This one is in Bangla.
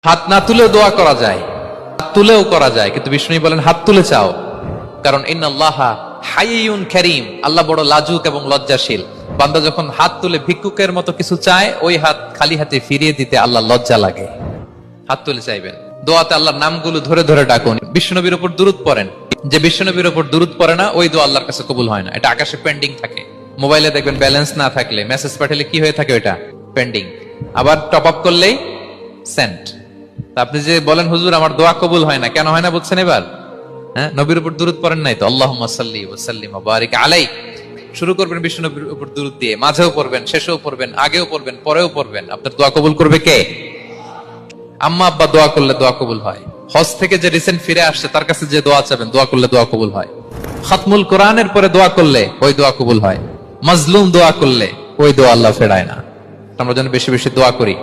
হাত না তুলেও দোয়া করা যায়, হাত তুলেও করা যায়, কিন্তু বিষ্ণু বলেন হাত তুলে চাও, কারণ ইন্নাল্লাহা হাইয়ুন কারীম, আল্লাহ বড় লাজুক এবং লজ্জাশীল। বান্দা যখন হাত তুলে ভিক্ষুকের মতো কিছু চায়, ওই হাত খালি হাতে ফিরিয়ে দিতে আল্লাহ লজ্জা লাগে। হাত তুলে চাইবেন, দোয়াতে আল্লাহর নামগুলো ধরে ধরে ডাকুন, বিশ্বনবীর উপর দুরূদ পড়েন। যে বিশ্বনবীর উপর দুরূদ পড়ে না, ওই দোয়া আল্লাহর কাছে কবুল হয় না, এটা আকাশে পেন্ডিং থাকে। মোবাইলে দেখবেন ব্যালেন্স না থাকলে, মেসেজ পাঠালে কি হয়ে থাকে, ওটা পেন্ডিং। আবার টপ আপ করলেই সেন্ট। আপনি যে বলেন হুজুর আমার দোয়া কবুল হয় না, কেন হয় না বলছেন এবার? হ্যাঁ, নবীর উপর দুরূদ পড়েন নাই তো। আল্লাহুম্মা সাল্লি ওয়া সাল্লিম ওয়া বারিক আলাইহি। শুরু করবেন বিশ্ব নবীর উপর দুরূদ দিয়ে, মাঝেও পড়বেন, শেষেও পড়বেন, আগেও পড়বেন, পরেও পড়বেন। আপনার দোয়া কবুল করবে কে? আম্মা আব্বা দোয়া করলে দোয়া কবুল হয়। হজ থেকে যে রিসেন্ট ফিরে আসছে তার কাছে যে দোয়া চাবেন, দোয়া করলে দোয়া কবুল হয়। খাতমুল কোরআনের পরে দোয়া করলে ওই দোয়া কবুল হয়। মাজলুম দোয়া করলে ওই দোয়া আল্লাহ ফেরায় না। আমরা যেন বেশি বেশি দোয়া করি।